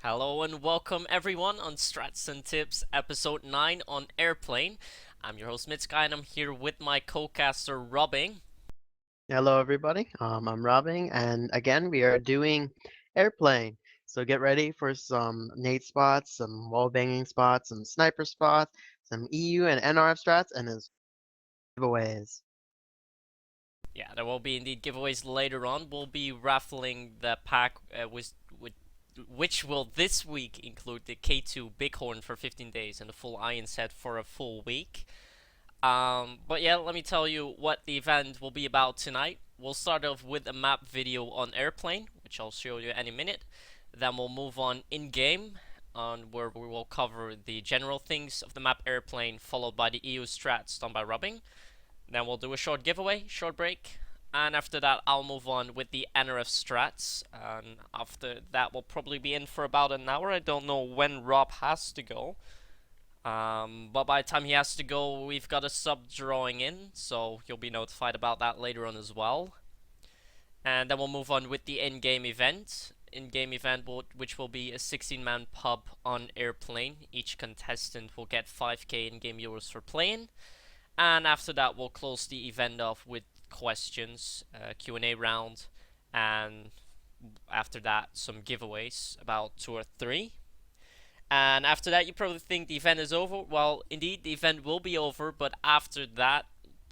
Hello and welcome everyone on Strats and Tips episode 9 on Airplane. I'm your host MythSky and I'm here with my co-caster Robin. Hello, everybody. I'm Robin, and again, we are doing airplane. So get ready for some nade spots, some wall banging spots, some sniper spots, some EU and NRF strats, and as giveaways. Yeah, there will be indeed giveaways later on. We'll be raffling the pack which will this week include the K2 Bighorn for 15 days and the full iron set for a full week. But yeah, let me tell you what the event will be about tonight. We'll start off with a map video on Airplane, which I'll show you any minute. Then we'll move on in-game, on where we will cover the general things of the map Airplane, followed by the EU strats done by Rubbing. Then we'll do a short giveaway, short break, and after that I'll move on with the NRF strats. And after that we'll probably be in for about an hour. I don't know when Rob has to go. But by the time he has to go, we've got a sub drawing in, so you'll be notified about that later on as well. And then we'll move on with the in-game event. In-game event which will be a 16-man pub on Airplane. Each contestant will get 5k in-game euros for playing. And after that, we'll close the event off with questions, Q&A round, and after that, some giveaways, about 2 or 3. And after that, you probably think the event is over. Well, indeed, the event will be over, but after that,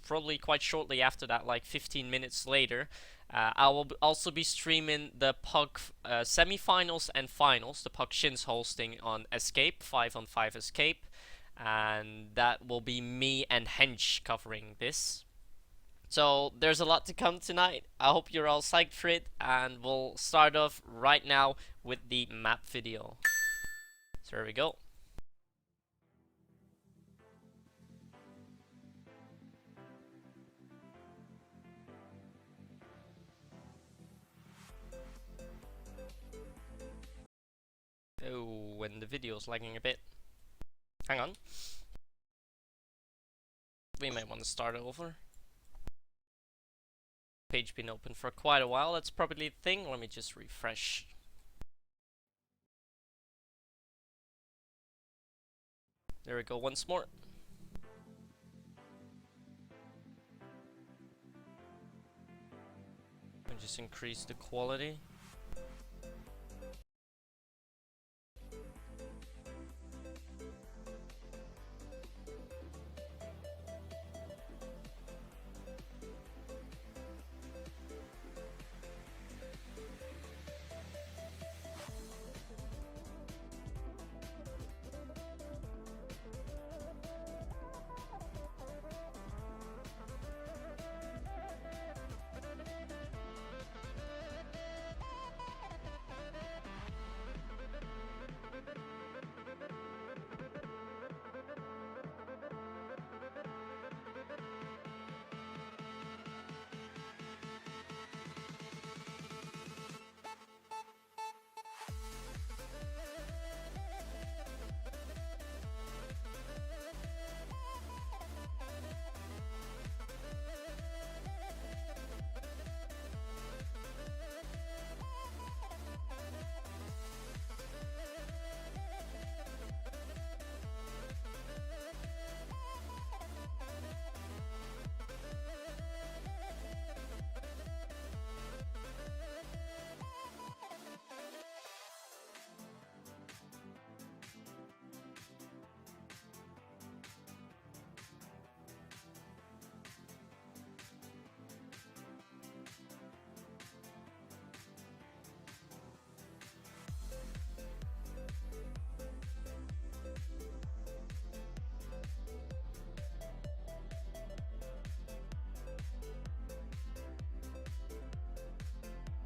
probably quite shortly after that, like 15 minutes later, I will also be streaming the PUG semi-finals and finals. The PUG Shins hosting on Escape, 5-on-5 Escape. And that will be me and Hench covering this. So there's a lot to come tonight. I hope you're all psyched for it, and we'll start off right now with the map video. So there we go. Oh, and the video's lagging a bit. Hang on. We may want to start over. Page been open for quite a while. That's probably the thing. Let me just refresh. There we go once more. And just increase the quality.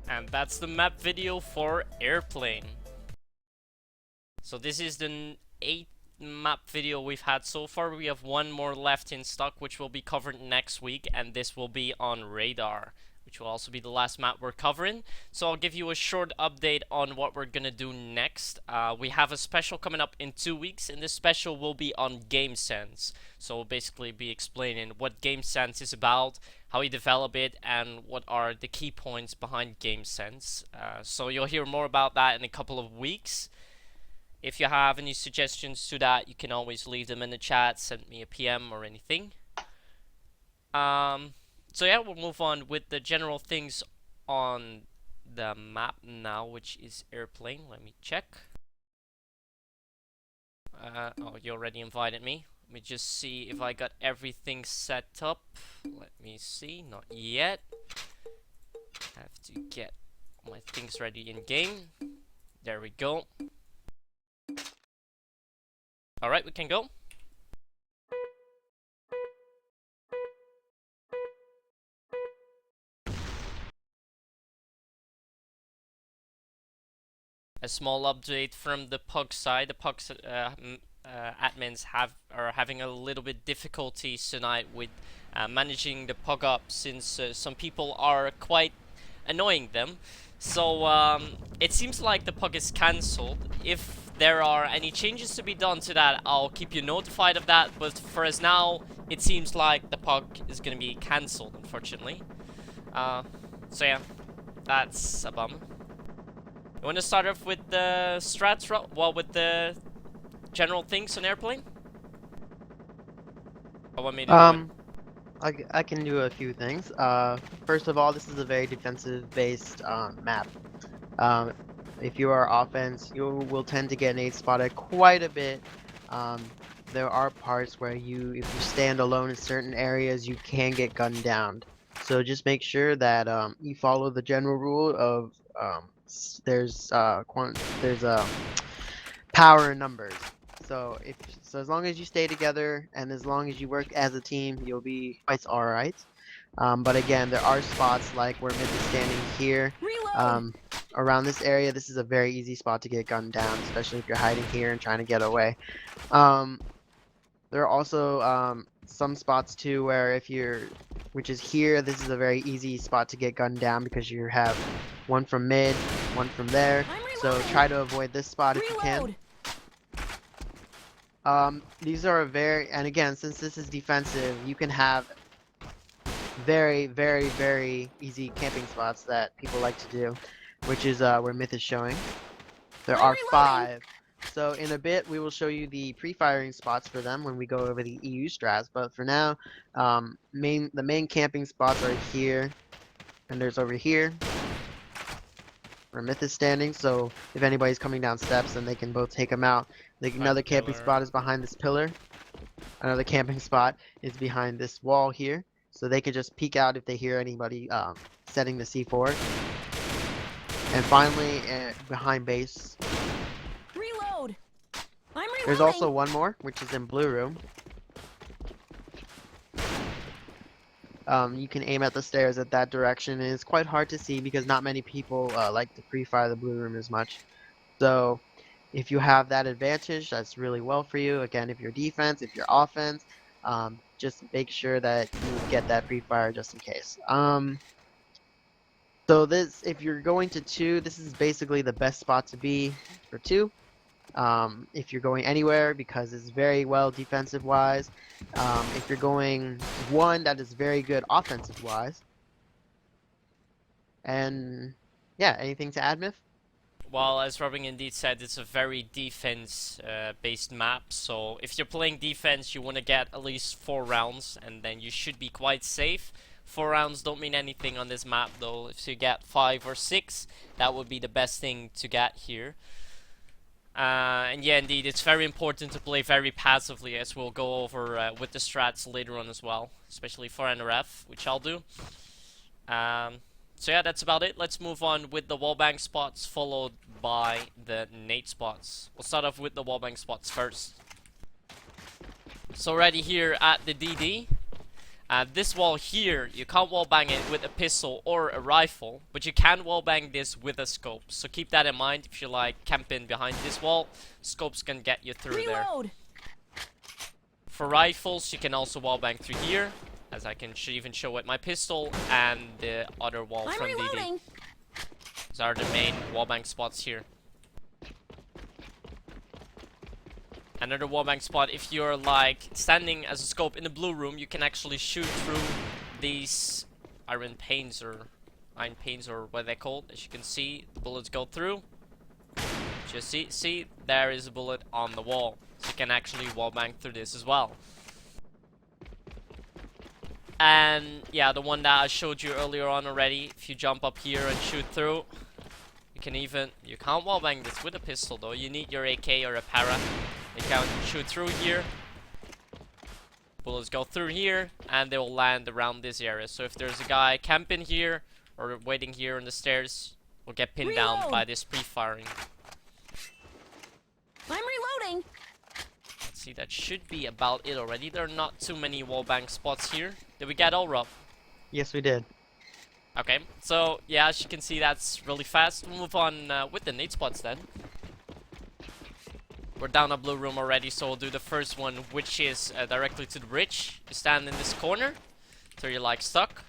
And that's the map video for Airplane. So this is the 8th map video we've had so far. We have one more left in stock, which will be covered next week, and this will be on Radar, which will also be the last map we're covering. So I'll give you a short update on what we're gonna do next. We have a special coming up in 2 weeks, and this special will be on GameSense. So we'll basically be explaining what GameSense is about, how we develop it, and what are the key points behind GameSense. So you'll hear more about that in a couple of weeks. If you have any suggestions to that, you can always leave them in the chat, send me a PM or anything. So yeah, we'll move on with the general things on the map now, which is airplane. Let me check. Oh, you already invited me. Let me just see if I got everything set up. Let me see. Not yet. Have to get my things ready in game. There we go. Alright, we can go. A small update from the PUG side. The PUG admins are having a little bit difficulties tonight with managing the PUG up, since some people are quite annoying them. So it seems like the PUG is cancelled. If there are any changes to be done to that, I'll keep you notified of that. But for us now, it seems like the PUG is going to be cancelled, unfortunately. So yeah, that's a bummer. You want to start off with the strats, well, with the general things on airplane? I want me to do it. I can do a few things. First of all, this is a very defensive-based map. Um, if you are offense, you will tend to get nade spotted quite a bit. There are parts where if you stand alone in certain areas, you can get gunned down. So just make sure that you follow the general rule of there's power in numbers. So as long as you stay together and as long as you work as a team, you'll be quite alright. But again, there are spots like where Myth is standing here. Around this area, this is a very easy spot to get gunned down, especially if you're hiding here and trying to get away. There are also some spots too where which is here, this is a very easy spot to get gunned down because you have one from mid, one from there. So try to avoid this spot if you can. These are and again, since this is defensive, you can have very, very, very easy camping spots that people like to do, which is where Myth is showing. There are 5. So in a bit, we will show you the pre-firing spots for them when we go over the EU strats. But for now, the main camping spots are here, and there's over here where Myth is standing. So if anybody's coming down steps, then they can both take them out. Another camping spot is behind this pillar. Another camping spot is behind this wall here. So they can just peek out if they hear anybody setting the C4. And finally, behind base. Reload. I'm reloading. There's also one more, which is in blue room. You can aim at the stairs at that direction, and it's quite hard to see because not many people like to pre-fire the blue room as much. So if you have that advantage, that's really well for you. Again, if you're defense, if you're offense, just make sure that you get that pre-fire just in case. So if you're going to 2, this is basically the best spot to be for 2. If you're going anywhere, because it's very well defensive wise. If you're going 1, that is very good offensive wise. And yeah, anything to add, Myth? Well, as Robin indeed said, it's a very defense-based map, so if you're playing defense, you want to get at least 4 rounds, and then you should be quite safe. 4 rounds don't mean anything on this map, though. If you get 5 or 6, that would be the best thing to get here. And yeah, indeed, it's very important to play very passively, as we'll go over with the strats later on as well, especially for NRF, which I'll do. So yeah, that's about it. Let's move on with the wallbang spots, followed by the nade spots. We'll start off with the wallbang spots first. So already here at the DD, this wall here, you can't wallbang it with a pistol or a rifle, but you can wallbang this with a scope. So keep that in mind if you like camping behind this wall. Scopes can get you through Reload. there. For rifles, you can also wallbang through here, as I can even show with my pistol and the other wall from DD. These are the main wallbang spots here. Another wallbang spot, if you're like standing as a scope in the blue room, you can actually shoot through these iron panes or what they're called. As you can see, the bullets go through. Just see, there is a bullet on the wall. So you can actually wallbang through this as well. And yeah, the one that I showed you earlier on already, if you jump up here and shoot through, you can't wallbang this with a pistol though. You need your AK or a para. You can shoot through here. Bullets go through here, and they will land around this area. So if there's a guy camping here, or waiting here on the stairs, will get pinned down by this pre-firing. I'm reloading. Let's see, that should be about it already. There are not too many wallbang spots here. Did we get all, Rob? Yes, we did. Okay, so yeah, as you can see, that's really fast. We'll move on with the nade spots then. We're down a blue room already, so we'll do the first one, which is directly to the bridge. You stand in this corner, so you're like stuck,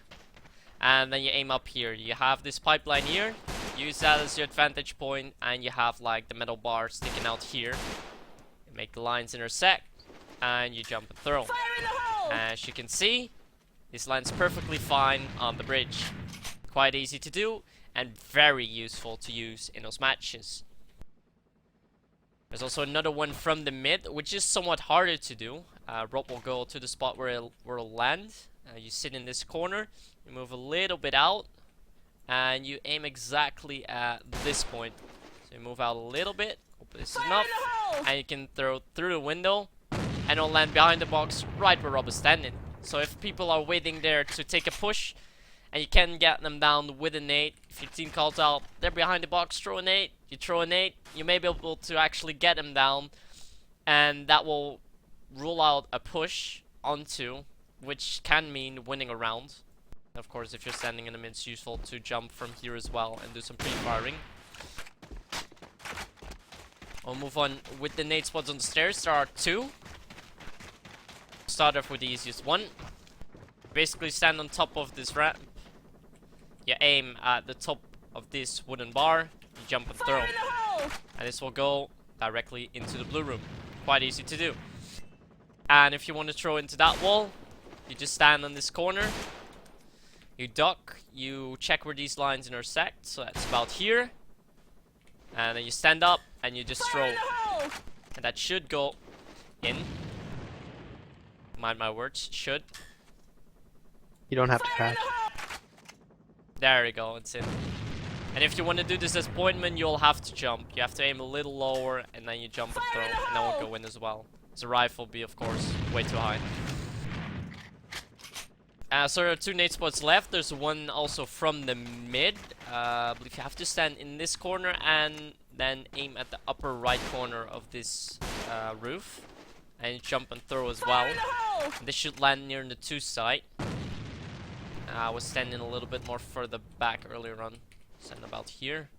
and then you aim up here. You have this pipeline here, use that as your advantage point, and you have like the metal bar sticking out here. You make the lines intersect, and you jump and throw. Fire in the hole! As you can see, this lands perfectly fine on the bridge. Quite easy to do, and very useful to use in those matches. There's also another one from the mid, which is somewhat harder to do. Rob will go to the spot where it'll land. You sit in this corner, you move a little bit out, and you aim exactly at this point. So you move out a little bit, hope this is enough, and you can throw through the window, and it'll land behind the box right where Rob is standing. So if people are waiting there to take a push, and you can get them down with a nade, if your team calls out, they're behind the box, throw a nade, you throw a nade, you may be able to actually get them down, and that will rule out a push onto, which can mean winning a round. Of course, if you're standing in the mid, it's useful to jump from here as well and do some pre-firing. We'll move on with the nade spots on the stairs. There are two. Start off with the easiest one. Basically stand on top of this ramp. You aim at the top of this wooden bar, you jump and throw. And this will go directly into the blue room. Quite easy to do. And if you want to throw into that wall, you just stand on this corner. You duck, you check where these lines intersect, so that's about here. And then you stand up and you just throw. And that should go in. Mind my words, should. You don't have to crash. There you go, it's in. And if you want to do this as pointman, you'll have to jump. You have to aim a little lower, and then you jump and throw, and that will go in as well. The rifle will be, of course, way too high. So there are two nade spots left. There's one also from the mid. I believe you have to stand in this corner and then aim at the upper right corner of this roof. And you jump and throw as well. And this should land near the 2 side. I was standing a little bit more further back earlier on. Stand about here.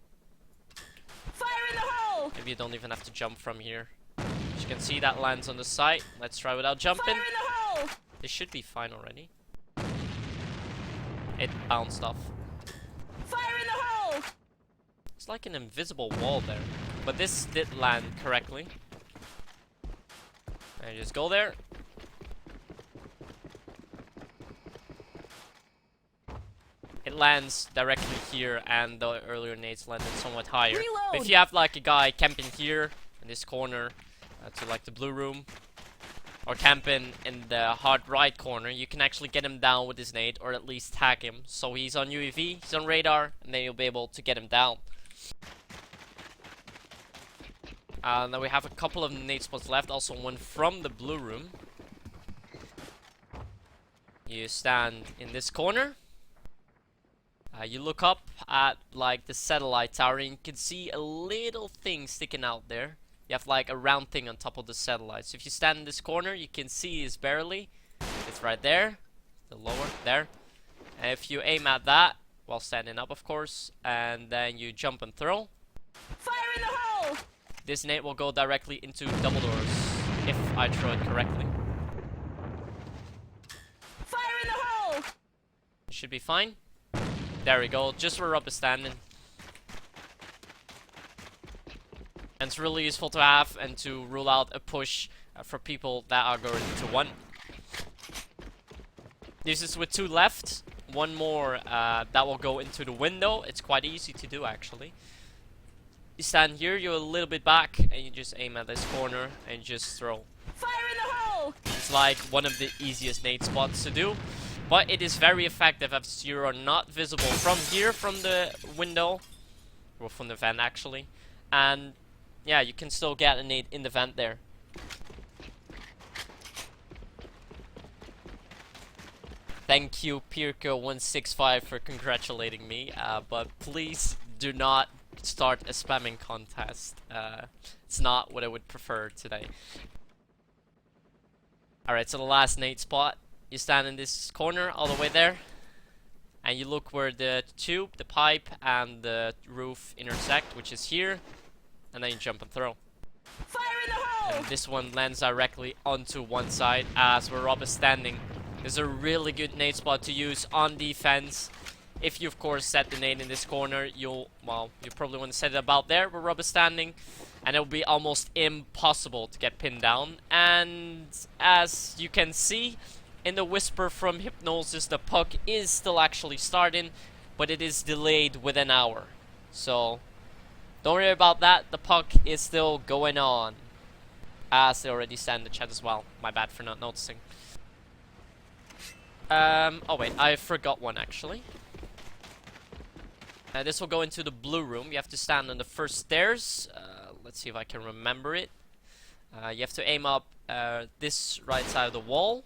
Fire in the hole! Maybe you don't even have to jump from here. As you can see, that lands on the side. Let's try without jumping. Fire in the hole! This should be fine already. It bounced off. Fire in the hole! It's like an invisible wall there. But this did land correctly. And you just go there. It lands directly here, and the earlier nades landed somewhat higher. Reload. But if you have like a guy camping here in this corner to like the blue room, or camping in the hard right corner, you can actually get him down with his nade, or at least tag him. So he's on UAV, he's on radar, and then you'll be able to get him down. Now we have a couple of nade spots left, also one from the blue room. You stand in this corner. You look up at like the satellite tower, and you can see a little thing sticking out there. You have like a round thing on top of the satellite. So if you stand in this corner, you can see it's barely. It's right there, the lower there. And if you aim at that while standing up, of course, and then you jump and throw, Fire in the hole! this nade will go directly into double doors if I throw it correctly. Fire in the hole! It should be fine. There we go, just where Rob is standing. And it's really useful to have and to rule out a push for people that are going to 1. This is with 2 left. One more that will go into the window. It's quite easy to do actually. You stand here, you're a little bit back, and you just aim at this corner and just throw. Fire in the hole! It's like one of the easiest nade spots to do, but it is very effective as you are not visible from here, from the window, or from the vent actually, and yeah, you can still get a nade in the vent there. Thank you, Pirko165, for congratulating me, but please do not start a spamming contest. It's not what I would prefer today. Alright, so the last nade spot. You stand in this corner all the way there, and you look where the tube, the pipe, and the roof intersect, which is here, and then you jump and throw. Fire in the hole! And this one lands directly onto one side as where Rob is standing. This is a really good nade spot to use on defense. If you of course set the nade in this corner, you probably want to set it about there where Rob is standing, and it will be almost impossible to get pinned down. And as you can see in the whisper from Hypnosis, the puck is still actually starting, but it is delayed with an hour. So don't worry about that, the puck is still going on. As they already stand in the chat as well. My bad for not noticing. Oh wait, I forgot one actually. This will go into the blue room. You have to stand on the first stairs. Let's see if I can remember it. You have to aim up this right side of the wall.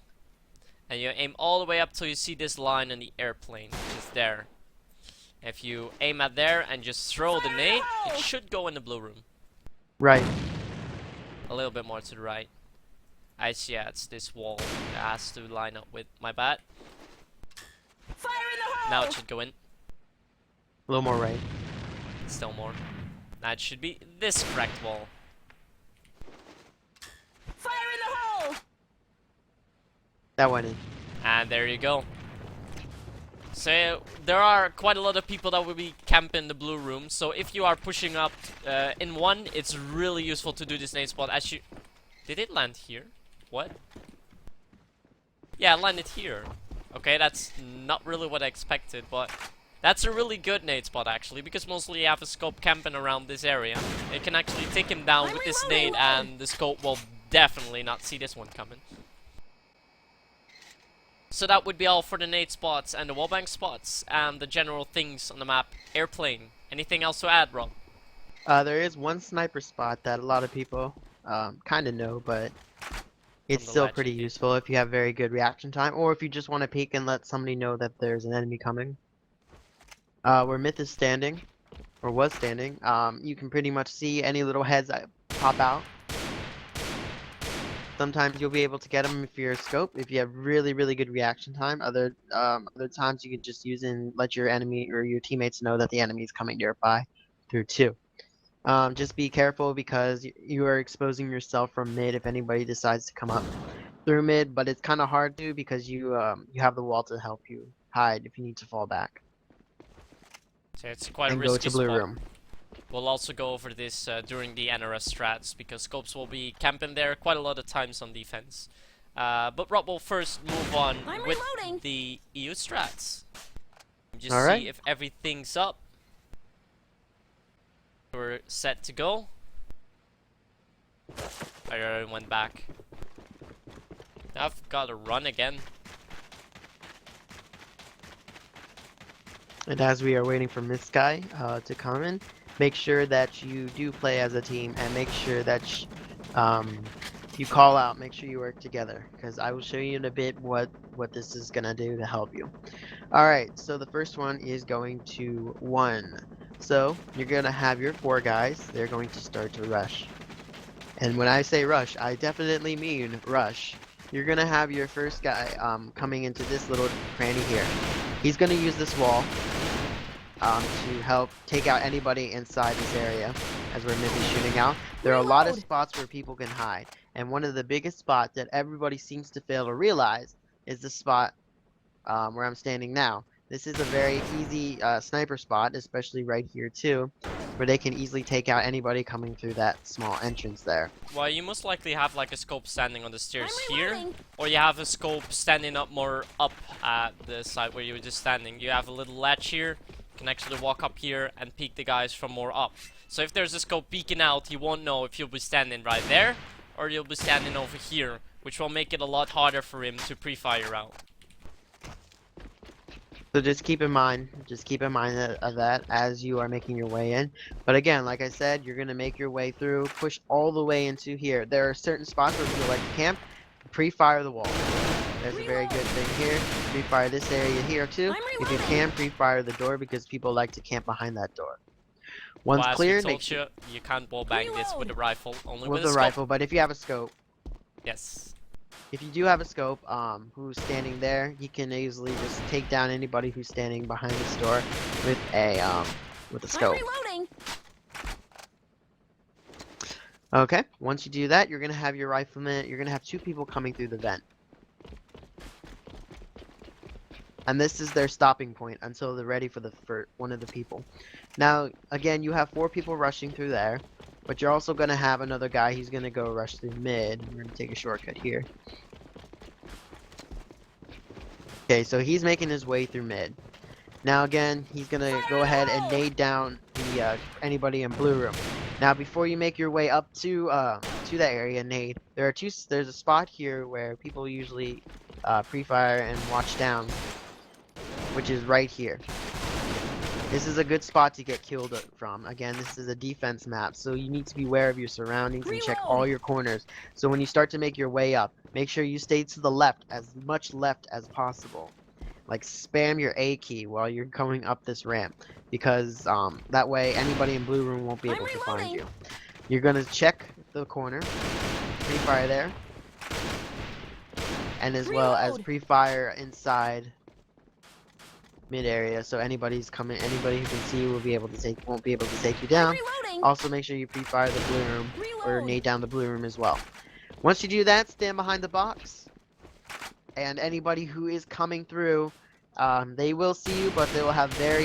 And you aim all the way up till you see this line on the airplane, which is there. If you aim at there and just throw the nade, it should go in the blue room. Right. A little bit more to the right. Yeah, it's this wall. It has to line up with my bat. Fire in the hole! Now it should go in. A little more right. Still more. Now it should be this correct wall. Fire in the hole! That went in. And there you go. So there are quite a lot of people that will be camping the blue room. So if you are pushing up in one, it's really useful to do this nade spot. As you, did it land here? What? Yeah, it landed here. Okay, that's not really what I expected, but that's a really good nade spot actually, because mostly you have a scope camping around this area. You can actually take him down with this nade, and the scope will definitely not see this one coming. So that would be all for the nade spots and the wallbang spots and the general things on the map. Airplane. Anything else to add, Rob? There is one sniper spot that a lot of people kind of know, but it's the still legend, pretty yeah. useful if you have very good reaction time, or if you just want to peek and let somebody know that there's an enemy coming. Where Myth is standing, or was standing, you can pretty much see any little heads that pop out. Sometimes you'll be able to get them if you're a scope, if you have really, really good reaction time. Other times you can just use and let your enemy or your teammates know that the enemy is coming nearby through two. Just be careful because you are exposing yourself from mid if anybody decides to come up through mid, but it's kind of hard to because you have the wall to help you hide if you need to fall back. So it's quite a And go risky to blue spot. room. We'll also go over this during the NRS strats, because scopes will be camping there quite a lot of times on defense. But Rob will first move on I'm with reloading. the EU strats. Just Alright. see if everything's up. We're set to go. I already went back. I've got to run again. And as we are waiting for MythSky to come in, make sure that you do play as a team and make sure that you call out, make sure you work together, because I will show you in a bit what this is going to do to help you. Alright, so the first one is going to 1. So you're going to have your 4 guys, they're going to start to rush. And when I say rush, I definitely mean rush. You're going to have your first guy coming into this little cranny here. He's going to use this wall to help take out anybody inside this area as we're maybe shooting out. There are a lot of spots where people can hide, and one of the biggest spots that everybody seems to fail to realize is the spot where I'm standing now. This is a very easy sniper spot, especially right here too, where they can easily take out anybody coming through that small entrance there. Well, you most likely have like a scope standing on the stairs I'm here, reloading. or you have a scope standing up more up at the side where you were just standing. You have a little latch here, you can actually walk up here and peek the guys from more up. So if there's a scope beacon out, he won't know if you'll be standing right there or you'll be standing over here, which will make it a lot harder for him to pre-fire out. So just keep in mind of that as you are making your way in. But again, like I said, you're gonna make your way through, push all the way into here. There are certain spots where people like to camp, pre-fire the wall. There's a very good thing here. Pre-fire this area here too. If you can, pre-fire the door because people like to camp behind that door. Once Well, as cleared, we told you, you can't wall bang this with a rifle, only with with a a scope. rifle. But if you have a scope, Yes. if you do have a scope, who's standing there, you can easily just take down anybody who's standing behind this door with a scope. Reloading. Okay, once you do that, you're gonna have your rifleman. You're gonna have two people coming through the vent, and this is their stopping point until they're ready for one of the people. Now, again, you have 4 people rushing through there, but you're also gonna have another guy. He's gonna go rush through mid. We're gonna take a shortcut here. Okay, so he's making his way through mid. Now again, he's gonna go ahead and nade down the anybody in blue room. Now before you make your way up to that area, nade, there's a spot here where people usually pre-fire and watch down, which is right here. This is a good spot to get killed from. Again, this is a defense map, so you need to be aware of your surroundings and check all your corners. So when you start to make your way up, make sure you stay to the left, as much left as possible. Like spam your A key while you're going up this ramp, because that way anybody in blue room won't be able to find you. You're gonna check the corner, pre-fire there, and as well as pre-fire inside mid area, so anybody who can see you won't be able to take you down. Also make sure you pre-fire the blue room or nade down the blue room as well. Once you do that, stand behind the box, and anybody who is coming through, they will see you, but they will have they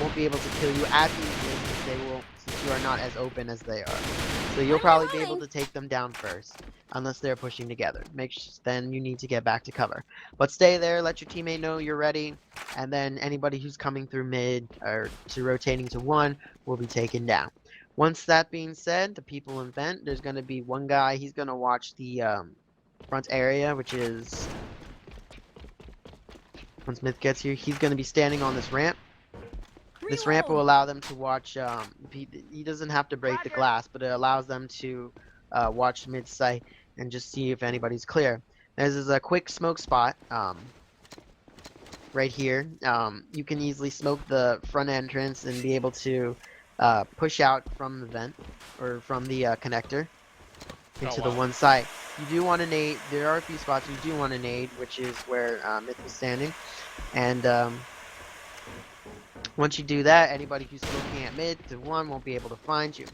won't be able to kill you as easily, since you are not as open as they are. So you'll probably be able to take them down first, unless they're pushing together. Then you need to get back to cover. But stay there, let your teammate know you're ready, and then anybody who's coming through mid or rotating to 1 will be taken down. Once that being said, the people in vent, there's going to be one guy. He's going to watch the front area, which is, once Myth gets here, he's going to be standing on this ramp. This ramp will allow them to watch, he doesn't have to break the glass, but it allows them to watch MythSky and just see if anybody's clear. There's a quick smoke spot right here. You can easily smoke the front entrance and be able to push out from the vent, or from the connector, into the one side. You do want to nade. There are a few spots you do want to nade, which is where Myth is standing. And once you do that, anybody who's smoking at mid to 1 won't be able to find you.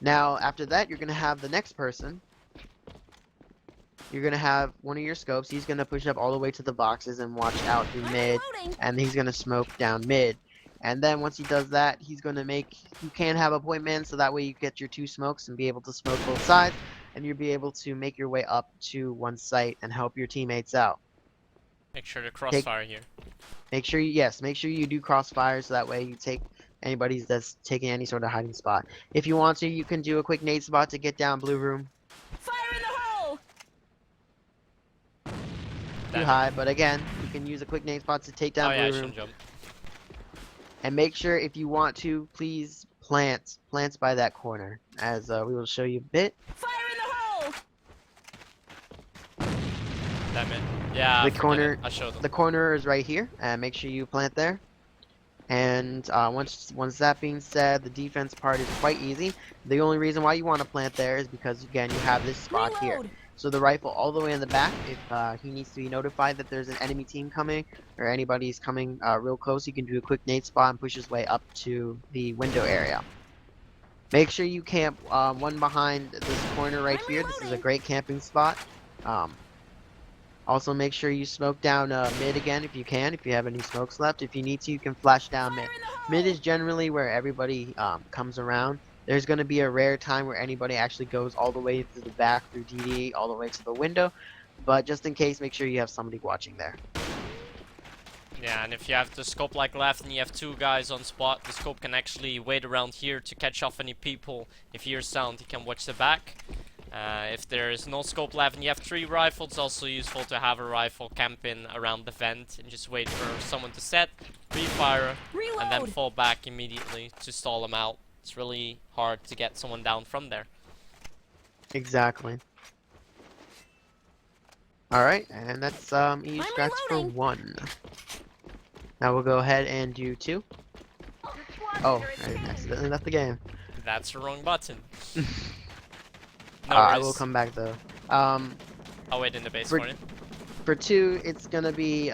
Now, after that, you're going to have the next person. You're going to have one of your scopes. He's going to push up all the way to the boxes and watch out through mid. And he's going to smoke down mid. And then once he does that, he's going to you can have a point man, so that way you get your 2 smokes and be able to smoke both sides. And you'll be able to make your way up to one site and help your teammates out. Make sure to crossfire here. Make sure you do crossfire, so that way you take anybody that's taking any sort of hiding spot. If you want to, you can do a quick nade spot to get down blue room. Fire in the hole! Too high, but again, you can use a quick nade spot to take down blue room. Jump. And make sure, if you want to, please plants by that corner, as we will show you a bit. Fire in the hole! Damn it. Yeah, the corner is right here, and make sure you plant there. And once that being said, the defense part is quite easy. The only reason why you want to plant there is because, again, you have this spot here. So the rifle all the way in the back, if he needs to be notified that there's an enemy team coming, or anybody's coming real close, you can do a quick nade spot and push his way up to the window area. Make sure you camp one behind this corner right here. This is a great camping spot. Also, make sure you smoke down mid again if you can, if you have any smokes left. If you need to, you can flash down mid. Mid is generally where everybody comes around. There's going to be a rare time where anybody actually goes all the way to the back through DD, all the way to the window. But just in case, make sure you have somebody watching there. Yeah, and if you have the scope like left and you have 2 guys on spot, the scope can actually wait around here to catch off any people. If he hears sound, he can watch the back. If there is no scope left and you have 3 rifles, it's also useful to have a rifle camping around the vent and just wait for someone to set, pre-fire, and then Reload. fall back immediately to stall them out. It's really hard to get someone down from there. Exactly. Alright, and that's each scratch for reloading. 1. Now we'll go ahead and do 2. Oh, I accidentally left the game. That's the wrong button. No I will worries. come back though. I'll wait in the base for- for you. For 2, it's gonna be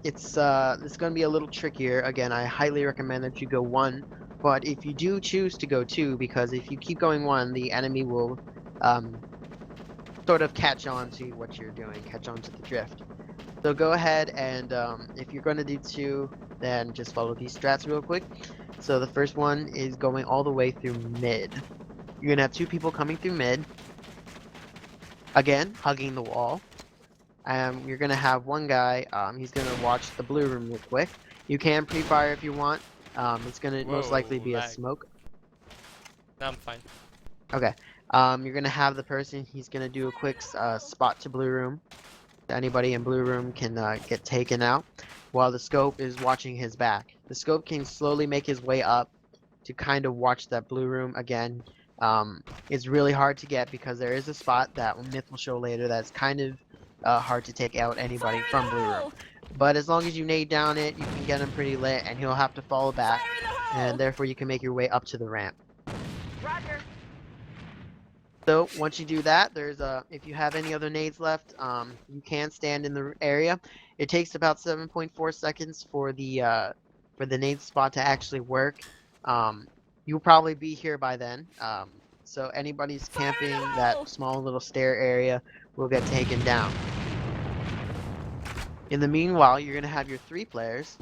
it's gonna be a little trickier. Again, I highly recommend that you go 1. But if you do choose to go 2, because if you keep going 1, the enemy will sort of catch on to what you're doing, catch on to the drift. So go ahead and if you're gonna do 2, then just follow these strats real quick. So the first one is going all the way through mid. You're gonna have 2 people coming through mid. Again, hugging the wall. You're gonna have 1 guy. He's gonna watch the blue room real quick. You can pre-fire if you want. It's gonna most likely Whoa, be a lag. smoke. No, I'm fine. Okay. You're gonna have the person. He's gonna do a quick spot to blue room. Anybody in blue room can get taken out, while the scope is watching his back. The scope can slowly make his way up to kind of watch that blue room again. It's really hard to get because there is a spot that Myth will show later that's kind of hard to take out anybody Fire in from the blue room. hole. But as long as you nade down it, you can get him pretty lit, and he'll have to fall back, Fire in the hole. and therefore you can make your way up to the ramp. Roger. So once you do that, there's if you have any other nades left, you can stand in the area. It takes about 7.4 seconds for the nade spot to actually work. You'll probably be here by then. So anybody's camping hole! that small little stair area will get taken down. In the meanwhile, you're gonna have your 3 players.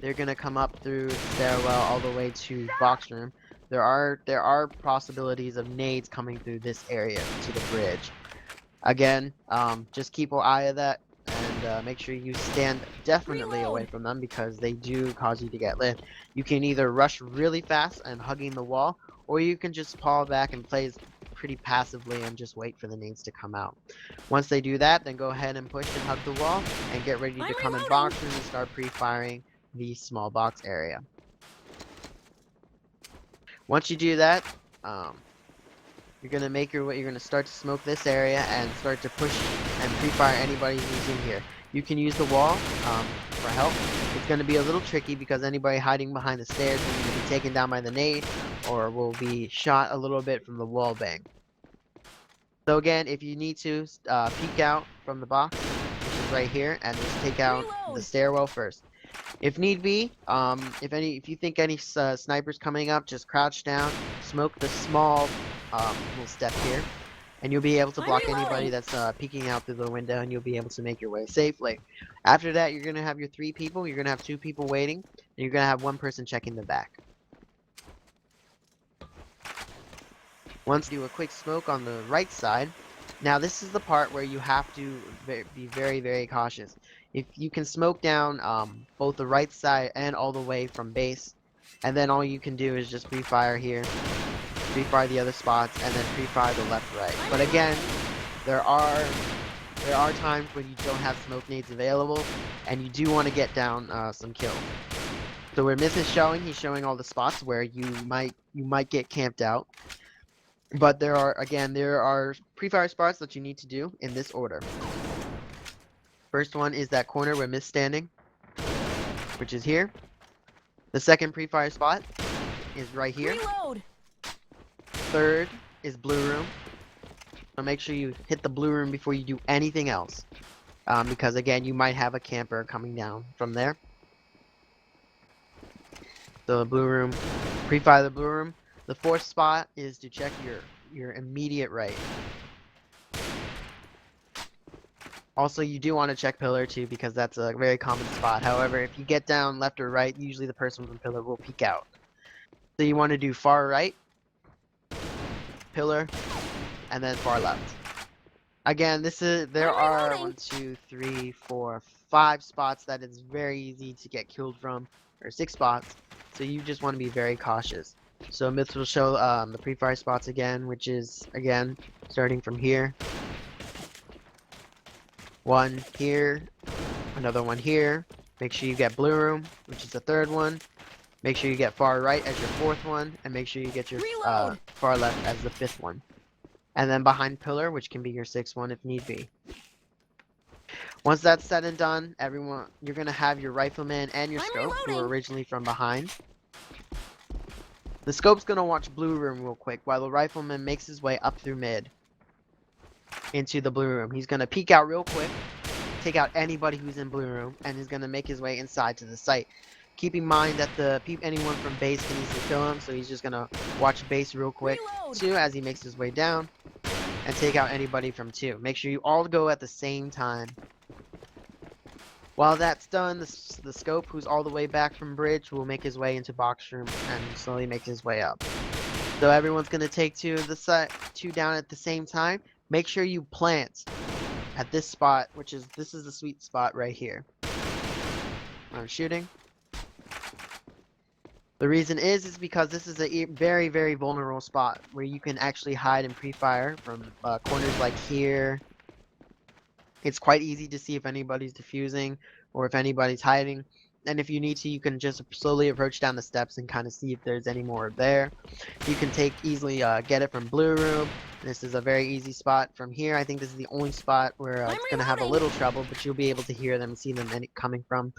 They're gonna come up through the stairwell all the way to box room. There are possibilities of nades coming through this area to the bridge. Again, just keep an eye of that and make sure you stand definitely away Reload. from them because they do cause you to get lit. You can either rush really fast and hugging the wall, or you can just fall back and play pretty passively and just wait for the nades to come out. Once they do that, then go ahead and push and hug the wall and get ready to I'm come in reloading. box room and start pre-firing the small box area. Once you do that, you're gonna make your way. You're gonna start to smoke this area and start to push and pre-fire anybody who's in here. You can use the wall for help. It's gonna be a little tricky because anybody hiding behind the stairs will either be taken down by the nade or will be shot a little bit from the wall bang. So again, if you need to peek out from the box, which is right here, and just take out the Reload. stairwell first. If need be, if you think any snipers coming up, just crouch down, smoke the small little step here, and you'll be able to I'm block anybody reloading. that's peeking out through the window, and you'll be able to make your way safely. After that, you're gonna have your 3 people. You're gonna have 2 people waiting, and you're gonna have 1 person checking the back. Once you do a quick smoke on the right side. Now this is the part where you have to be very, very cautious. If you can smoke down both the right side and all the way from base, and then all you can do is just pre-fire here, pre-fire the other spots, and then pre-fire the left, right. But again, there are times when you don't have smoke nades available, and you do want to get down some kills. So where Myth is showing, he's showing all the spots where you might get camped out. But there are pre-fire spots that you need to do in this order. First one is that corner where Myth's standing, which is here. The second pre-fire spot is right here. Reload. Third is blue room. So make sure you hit the blue room before you do anything else. Because again, you might have a camper coming down from there. So the blue room, pre-fire the blue room. The 4th spot is to check your immediate right. Also, you do want to check pillar too because that's a very common spot. However, if you get down left or right, usually the person from pillar will peek out. So you want to do far right, pillar, and then far left. Again, there I'm are reloading. 1, 2, 3, 4, 5 spots that it's very easy to get killed from, or 6 spots. So you just want to be very cautious. So Myths will show the pre-fire spots again, which is again starting from here. One here, another one here. Make sure you get blue room, which is the third one. Make sure you get far right as your fourth one, and make sure you get your far left as the fifth one. And then behind pillar, which can be your sixth one if need be. Once that's said and done, everyone, you're gonna have your rifleman and your scope, who are originally from behind. The scope's gonna watch blue room real quick, while the rifleman makes his way up through mid into the blue room. He's gonna peek out real quick, take out anybody who's in blue room, and he's gonna make his way inside to the site. Keep in mind that anyone from base can easily kill him, so he's just gonna watch base real quick too as he makes his way down, and take out anybody from 2. Make sure you all go at the same time. While that's done, the scope, who's all the way back from bridge, will make his way into box room and slowly make his way up. So everyone's gonna take 2 of the side, 2 down at the same time. Make sure you plant at this spot, this is the sweet spot right here. I'm shooting. The reason is because this is a very, very vulnerable spot where you can actually hide and pre-fire from corners like here. It's quite easy to see if anybody's defusing or if anybody's hiding. And if you need to, you can just slowly approach down the steps and kind of see if there's any more there. You can easily get it from blue room. This is a very easy spot from here. I think this is the only spot where it's going to have a little trouble, but you'll be able to hear them and see them coming from.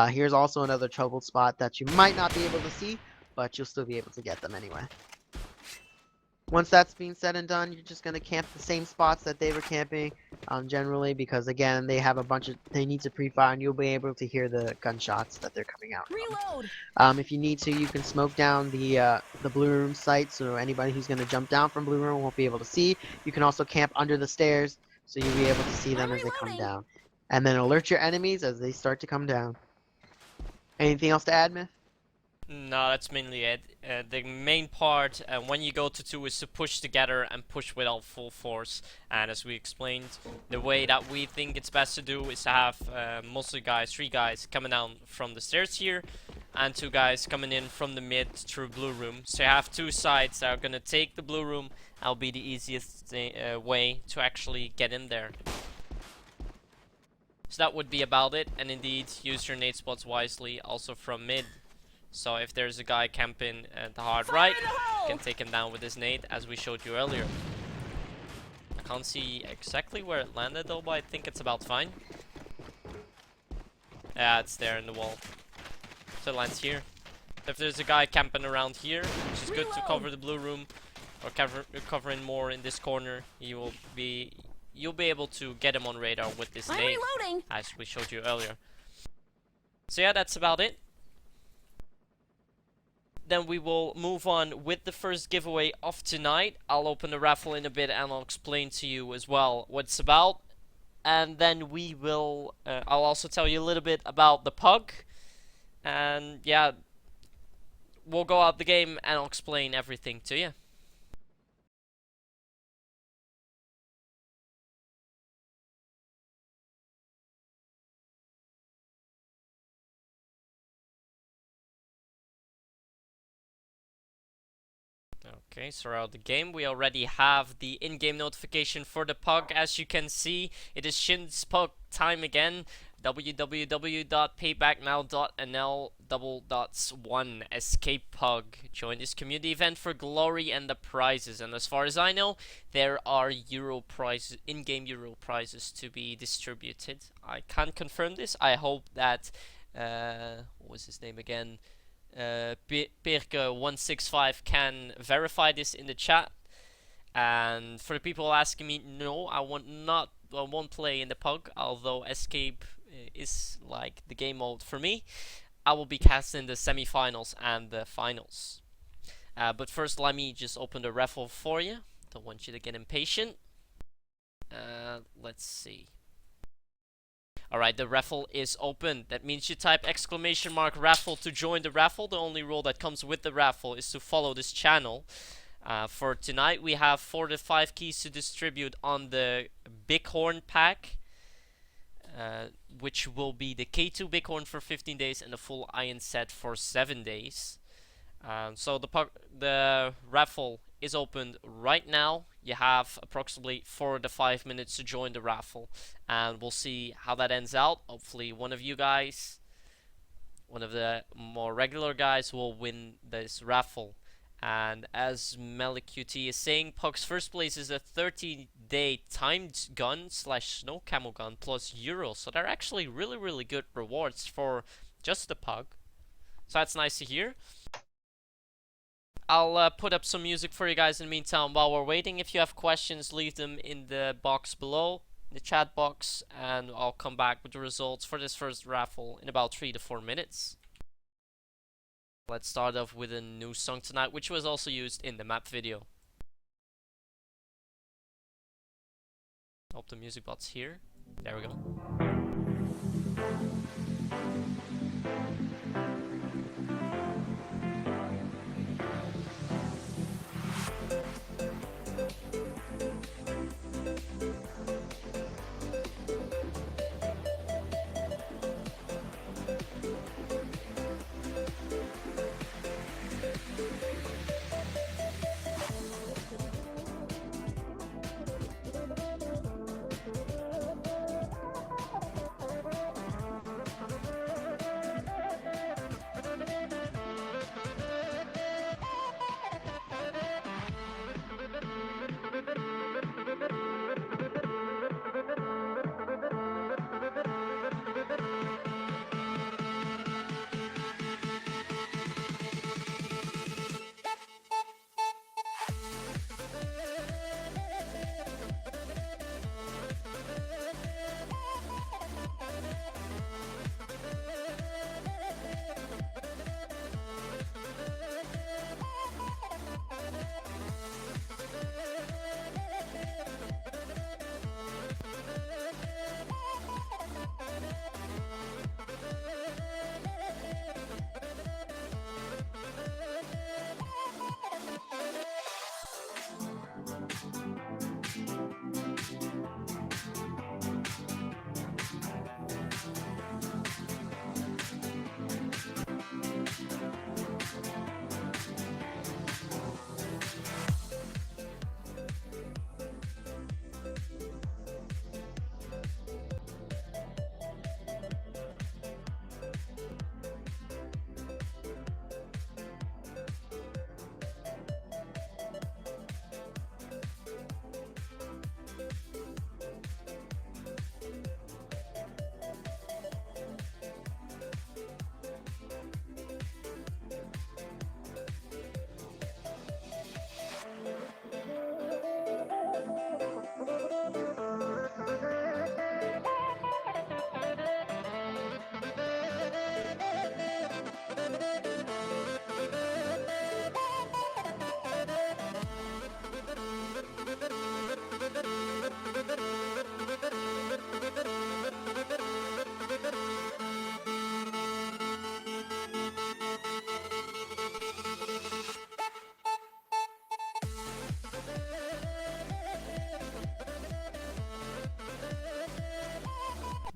Here's also another troubled spot that you might not be able to see, but you'll still be able to get them anyway. Once that's being said and done, you're just going to camp the same spots that they were camping generally, because again, they need to pre-fire and you'll be able to hear the gunshots that they're coming out from. If you need to, you can smoke down the blue room site, so anybody who's going to jump down from blue room won't be able to see. You can also camp under the stairs, so you'll be able to see them as they come down. And then alert your enemies as they start to come down. Anything else to add, Myth? No, that's mainly it. The main part when you go to 2 is to push together and push with all full force. And as we explained, the way that we think it's best to do is to have mostly 3 guys coming down from the stairs here, and 2 guys coming in from the mid through blue room. So you have 2 sides that are gonna take the blue room. That'll be the easiest way to actually get in there. So that would be about it. And indeed, use your nade spots wisely, also from mid. So if there's a guy camping at the hard right, you can take him down with his nade, as we showed you earlier. I can't see exactly where it landed though, but I think it's about fine. Yeah, it's there in the wall. So it lands here. If there's a guy camping around here, which is good to cover the blue room, or covering more in this corner, you'll be able to get him on radar with this nade, as we showed you earlier. So yeah, that's about it. Then we will move on with the first giveaway of tonight. I'll open the raffle in a bit and I'll explain to you as well what it's about. And then we will, I'll also tell you a little bit about the pug. And yeah, we'll go out the game and I'll explain everything to you. Okay, so we're out of the game. We already have the in-game notification for the pug. As you can see, it is Shin's pug time again. www.paybacknow.nl:1 escape pug. Join this community event for glory and the prizes. And as far as I know, there are Euro prizes, in-game Euro prizes to be distributed. I can't confirm this. I hope that what was his name again? Pirke165 can verify this in the chat. And for the people asking me, no, I won't play in the pug, although escape is like the game mode for me. I will be casting the semi-finals and the finals. But first, let me just open the raffle for you. Don't want you to get impatient. Let's see. Alright, the raffle is open. That means you type !raffle to join the raffle. The only rule that comes with the raffle is to follow this channel. For tonight, we have 4 to 5 keys to distribute on the Bighorn pack. which will be the K2 Bighorn for 15 days and the full Iron set for 7 days. So the raffle is opened right now. You have approximately 4 to 5 minutes to join the raffle, and we'll see how that ends out. Hopefully one of you guys, one of the more regular guys, will win this raffle. And as MeliQT is saying, Pug's first place is a 30-day timed gun / snow camo gun plus euros. So they're actually really good rewards for just the Pug. So that's nice to hear. I'll put up some music for you guys in the meantime while we're waiting. If you have questions, leave them in the box below, the chat box, and I'll come back with the results for this first raffle in about 3 to 4 minutes. Let's start off with a new song tonight, which was also used in the map video. Hope the music bot's here. There we go.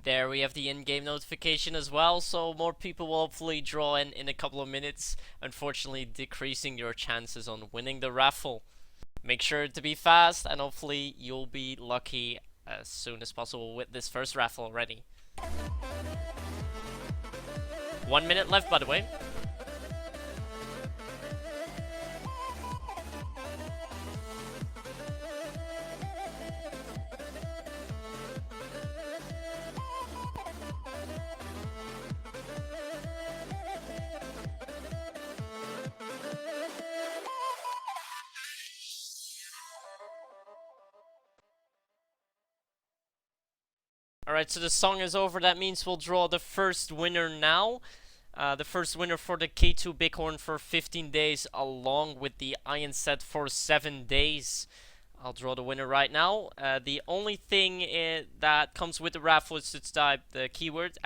There we have the in-game notification as well, so more people will hopefully draw in a couple of minutes, unfortunately decreasing your chances on winning the raffle. Make sure to be fast, and hopefully you'll be lucky as soon as possible with this first raffle already. 1 minute left, by the way. Alright, so the song is over. That means we'll draw the first winner now. The first winner for the K2 Bighorn for 15 days, along with the Iron set for 7 days. I'll draw the winner right now. The only thing that comes with the raffle is to type the keyword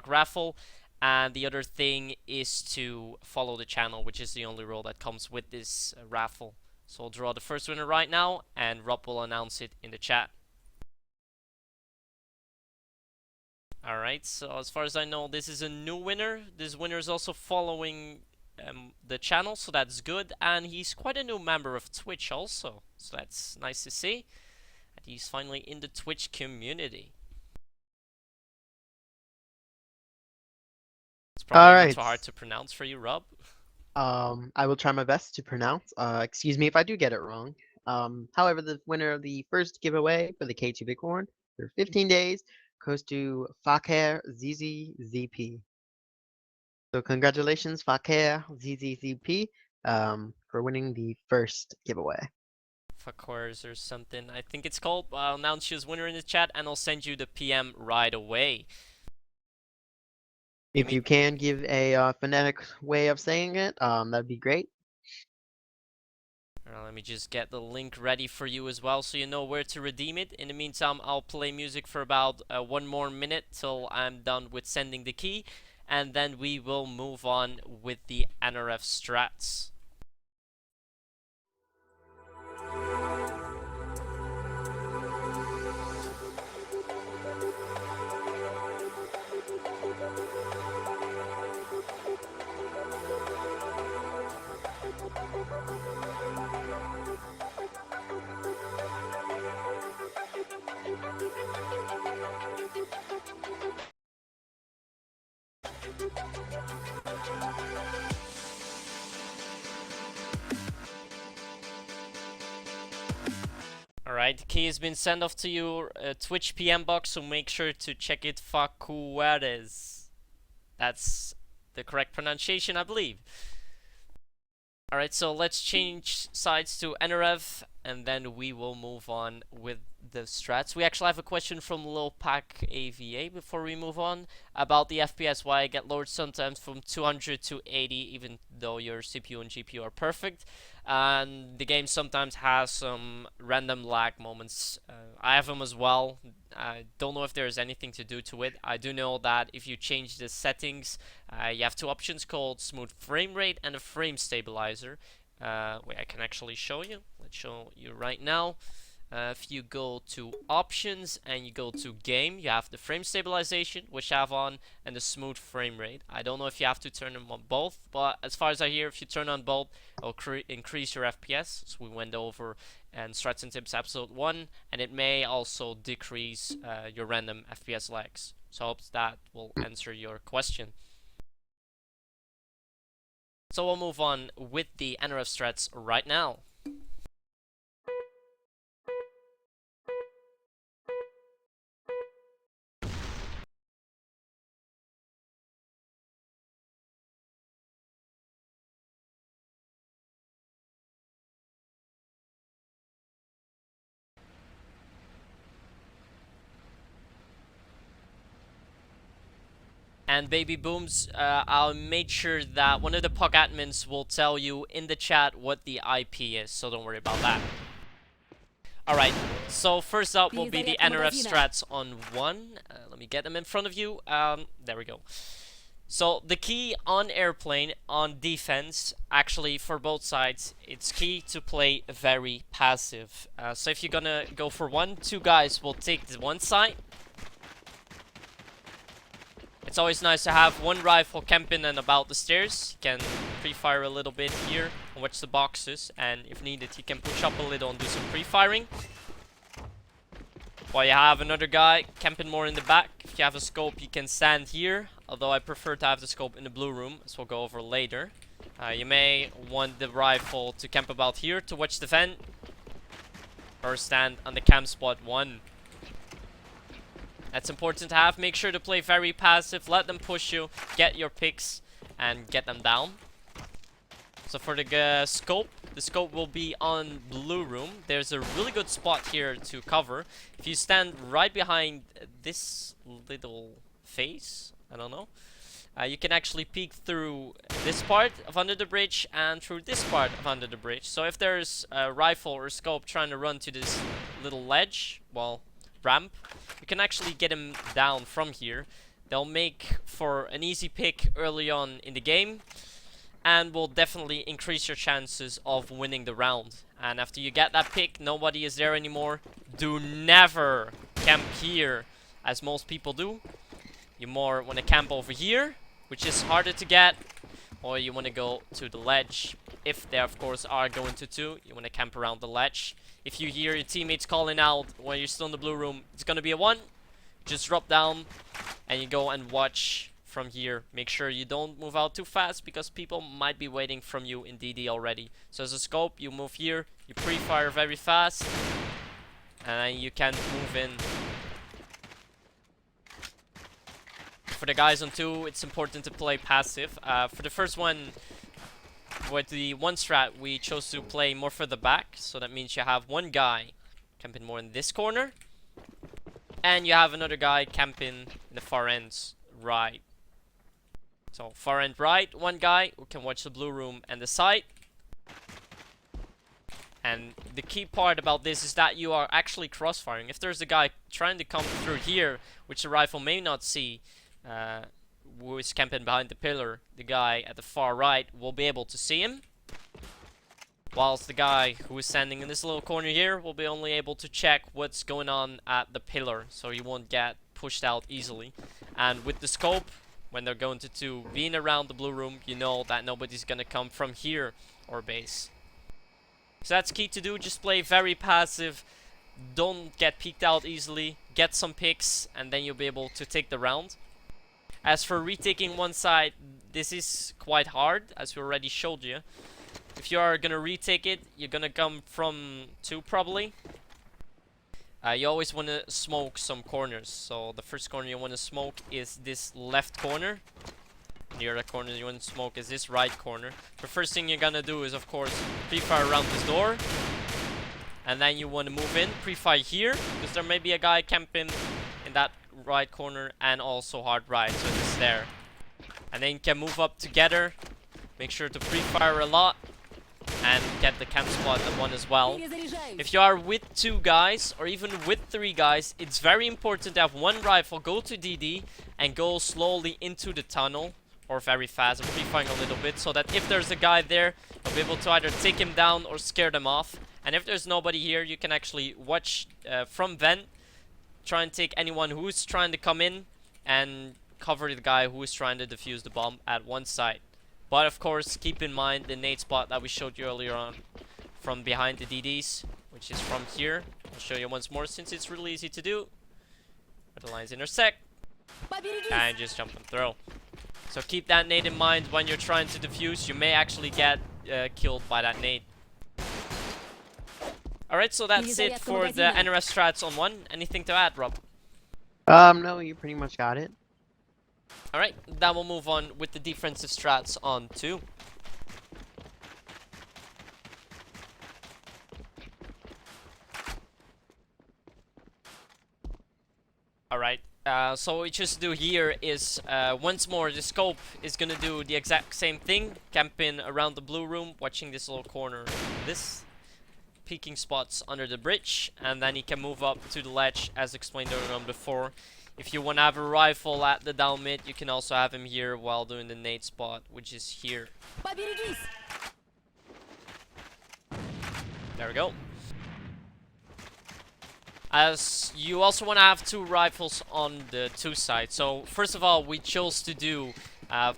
!raffle. And the other thing is to follow the channel, which is the only rule that comes with this raffle. So I'll draw the first winner right now, and Rob will announce it in the chat. Alright, so as far as I know, this is a new winner. This winner is also following the channel, so that's good. And he's quite a new member of Twitch also, so that's nice to see. And he's finally in the Twitch community. It's probably not Alright. too hard to pronounce for you, Rob. I will try my best to pronounce. Excuse me if I do get it wrong. However, the winner of the first giveaway for the K2 Bighorn for 15 days goes to Fakir ZZZP. So congratulations, Fakir ZZZP, for winning the first giveaway. Fakors or something, I think it's called. I'll announce you as winner in the chat, and I'll send you the PM right away. If you can give a phonetic way of saying it, that'd be great. Let me just get the link ready for you as well, so you know where to redeem it. In the meantime, I'll play music for about 1 more minute till I'm done with sending the key, and then we will move on with the NRF strats. Alright, the key has been sent off to your Twitch PM box, so make sure to check it. Facueres. That's the correct pronunciation, I believe. Alright, so let's change sides to NRF, and then we will move on with the strats. We actually have a question from Lil Pack AVA before we move on about the FPS, why I get lowered sometimes from 200 to 80 even though your CPU and GPU are perfect. And the game sometimes has some random lag moments. I have them as well. I don't know if there's anything to do to it. I do know that if you change the settings, you have two options called smooth frame rate and a frame stabilizer. Wait, I can actually show you. Let's show you right now. If you go to options and you go to game, you have the frame stabilization, which I have on, and the smooth frame rate. I don't know if you have to turn them on both, but as far as I hear, if you turn on both, it'll increase your FPS. So we went over and Strats and Tips episode 1, and it may also decrease your random FPS lags. So I hope that will answer your question. So we'll move on with the NRF strats right now. And baby booms, I'll make sure that one of the PUC admins will tell you in the chat what the IP is, so don't worry about that. Alright, so first up will be the NRF strats on 1. Let me get them in front of you. There we go. So the key on airplane, on defense, actually for both sides, it's key to play very passive. So if you're gonna go for 1, 2 guys will take the one side. It's always nice to have one rifle camping and about the stairs. You can pre-fire a little bit here and watch the boxes, and if needed you can push up a little and do some pre-firing. While you have another guy camping more in the back. If you have a scope you can stand here, although I prefer to have the scope in the blue room, as we'll go over later. You may want the rifle to camp about here to watch the vent, or stand on the camp spot 1. That's important to have. Make sure to play very passive. Let them push you. Get your picks and get them down. So for the scope will be on blue room. There's a really good spot here to cover. If you stand right behind this little face, I don't know, you can actually peek through this part of under the bridge and through this part of under the bridge. So if there's a rifle or scope trying to run to this little ledge, well, ramp, you can actually get him down from here. They'll make for an easy pick early on in the game, and will definitely increase your chances of winning the round. And after you get that pick, nobody is there anymore. Do never camp here, as most people do. You more want to camp over here, which is harder to get, or you want to go to the ledge. If they of course are going to two, you want to camp around the ledge. If you hear your teammates calling out when you're still in the blue room, it's gonna be a 1. Just drop down and you go and watch from here. Make sure you don't move out too fast because people might be waiting from you in DD already. So as a scope, you move here, you pre-fire very fast, and then you can move in. For the guys on 2, it's important to play passive. For the first one, with the 1 strat, we chose to play more further back. So that means you have 1 guy camping more in this corner, and you have another guy camping in the far ends right. So far end right, 1 guy who can watch the blue room and the site. And the key part about this is that you are actually crossfiring. If there's a guy trying to come through here, which the rifle may not see, who is camping behind the pillar, the guy at the far right will be able to see him. Whilst the guy who is standing in this little corner here will be only able to check what's going on at the pillar, so you won't get pushed out easily. And with the scope, when they're going to 2, being around the blue room, you know that nobody's gonna come from here or base. So that's key to do, just play very passive, don't get peeked out easily, get some picks, and then you'll be able to take the round. As for retaking 1 side, this is quite hard, as we already showed you. If you are gonna retake it, you're gonna come from 2 probably. You always want to smoke some corners. So the first corner you want to smoke is this left corner. The other corner you want to smoke is this right corner. The first thing you're gonna do is of course pre-fire around this door. And then you want to move in, pre-fire here, because there may be a guy camping in that right corner and also hard right, so it's there. And then you can move up together. Make sure to pre-fire a lot and get the camp spot at 1 as well. If you are with 2 guys or even with 3 guys, it's very important to have 1 rifle go to DD and go slowly into the tunnel, or very fast and pre-firing a little bit, so that if there's a guy there, you'll be able to either take him down or scare them off. And if there's nobody here, you can actually watch from vent, try and take anyone who's trying to come in and cover the guy who is trying to defuse the bomb at 1 side. But of course, keep in mind the nade spot that we showed you earlier on from behind the DDs, which is from here. I'll show you once more since it's really easy to do. Where the lines intersect, and just jump and throw. So keep that nade in mind when you're trying to defuse. You may actually get killed by that nade. Alright, so that's it for the NRS strats on 1. Anything to add, Rob? No, you pretty much got it. Alright, then we'll move on with the defensive strats on 2. Alright, so what we just do here is, once more, the scope is gonna do the exact same thing. Camping around the blue room, watching this little corner, this peeking spots under the bridge, and then he can move up to the ledge as explained earlier on before. If you want to have a rifle at the down mid, you can also have him here while doing the nade spot, which is here. There we go. As you also want to have 2 rifles on the 2 sides. So first of all, we chose to do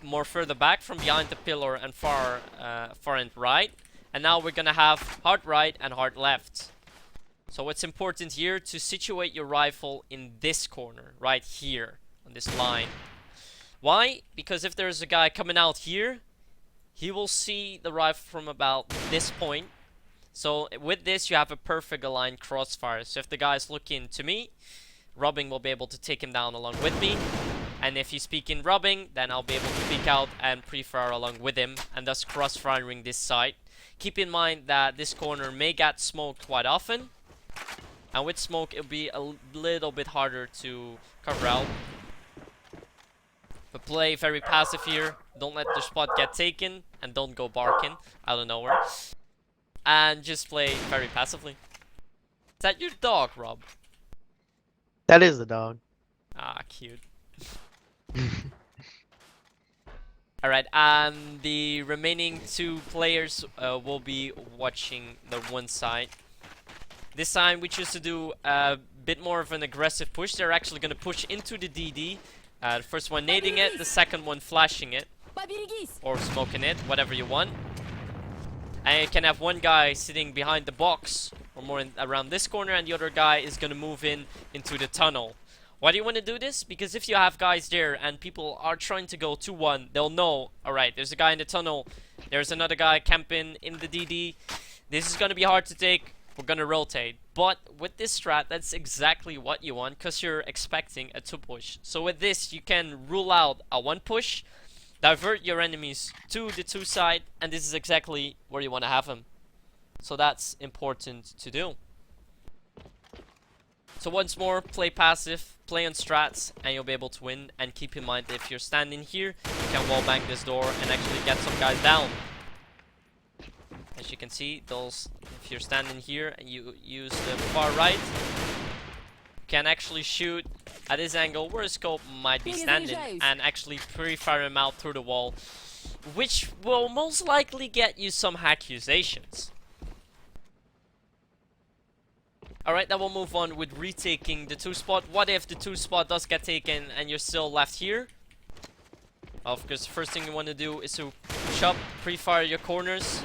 more further back from behind the pillar and far end right. And now we're gonna have hard right and hard left. So what's important here, to situate your rifle in this corner, right here, on this line. Why? Because if there's a guy coming out here, he will see the rifle from about this point. So with this, you have a perfect aligned crossfire. So if the guy's looking to me, Rubbing will be able to take him down along with me. And if he's peeking Rubbing, then I'll be able to peek out and pre-fire along with him, and thus cross-firing this side. Keep in mind that this corner may get smoked quite often. And with smoke, it'll be a little bit harder to cover out. But play very passive here. Don't let the spot get taken. And don't go barking out of nowhere. And just play very passively. Is that your dog, Rob? That is the dog. Ah, cute. Alright, and the remaining 2 players will be watching the 1 side. This time we choose to do a bit more of an aggressive push. They're actually going to push into the DD The first one nading it, the second one flashing it, Поберегись! or smoking it, whatever you want. And you can have one guy sitting behind the box, or more around this corner, and the other guy is gonna move into the tunnel. Why do you want to do this? Because if you have guys there and people are trying to go 2-1, they'll know, alright, there's a guy in the tunnel, there's another guy camping in the DD. This is gonna be hard to take, we're gonna rotate. But with this strat, that's exactly what you want, because you're expecting a 2 push. So with this, you can rule out a 1 push, divert your enemies to the 2 side, and this is exactly where you want to have them. So that's important to do. So once more, play passive, play on strats, and you'll be able to win. And keep in mind that if you're standing here, you can wallbang this door and actually get some guys down. As you can see, those, if you're standing here and you use the far right, you can actually shoot at this angle where a scope might be standing and actually pre-fire him out through the wall, which will most likely get you some accusations. Alright, then we'll move on with retaking the 2 spot. What if the 2 spot does get taken and you're still left here? Of course, the first thing you want to do is to push up, pre-fire your corners.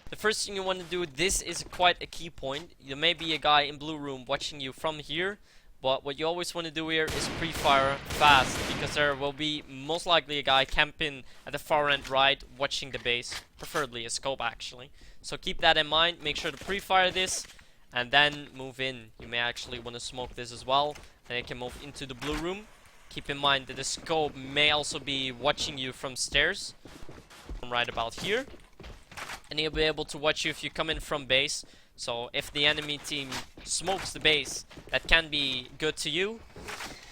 The first thing you want to do, this is quite a key point. There may be a guy in blue room watching you from here, but what you always want to do here is pre-fire fast, because there will be most likely a guy camping at the far end right, watching the base, preferably a scope actually. So keep that in mind, make sure to pre-fire this, and then move in. You may actually want to smoke this as well, and you can move into the blue room. Keep in mind that the scope may also be watching you from stairs, from right about here, and he'll be able to watch you if you come in from base. So if the enemy team smokes the base, that can be good to you,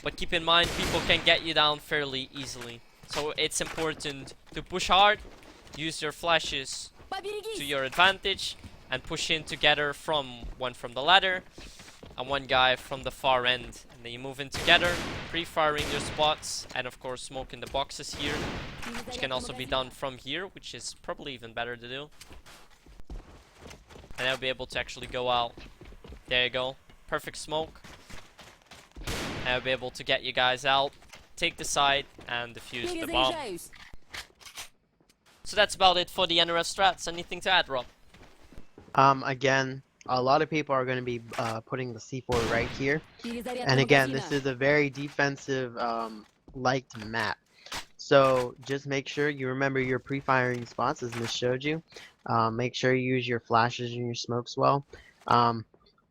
but keep in mind people can get you down fairly easily. So it's important to push hard, use your flashes to your advantage, and push in together, one from the ladder and one guy from the far end. And then you move in together, pre-firing your spots, and of course smoking the boxes here, which can also be done from here, which is probably even better to do. And I'll be able to actually go out. There you go. Perfect smoke. And I'll be able to get you guys out, take the side, and defuse the bomb. So that's about it for the NRF strats. Anything to add, Rob? Again, a lot of people are going to be putting the C4 right here. And again, this is a very defensive liked map. So just make sure you remember your pre-firing spots as Miss showed you. Make sure you use your flashes and your smokes well.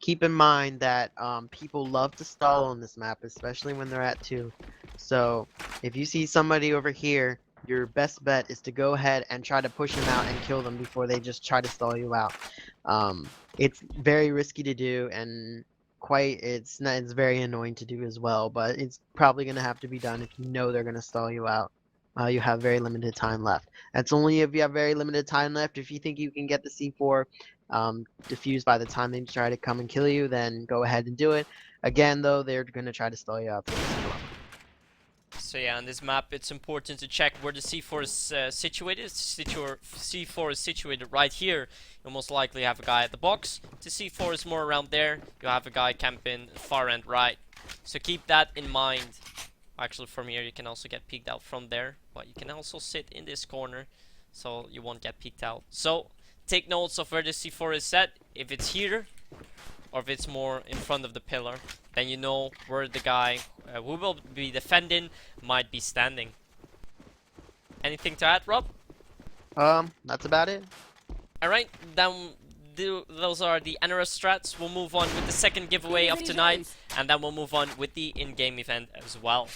Keep in mind that people love to stall on this map, especially when they're at 2. So if you see somebody over here, your best bet is to go ahead and try to push them out and kill them before they just try to stall you out. It's very risky to do, and it's very annoying to do as well, but it's probably going to have to be done if you know they're going to stall you out. You have very limited time left. That's only if you have very limited time left. If you think you can get the C4 defused by the time they try to come and kill you, then go ahead and do it. Again, though, they're going to try to stall you out. So yeah, on this map, it's important to check where the C4 is situated. C4 is situated right here. You'll most likely have a guy at the box. The C4 is more around there. You'll have a guy camping far end right. So keep that in mind. Actually, from here, you can also get peeked out from there. But you can also sit in this corner, so you won't get peeked out. So take notes of where the C4 is set. If it's here, or if it's more in front of the pillar, then you know where the guy who will be defending might be standing. Anything to add, Rob? That's about it. Alright, then those are the NRS strats. We'll move on with the second giveaway of tonight, and then we'll move on with the in-game event as well.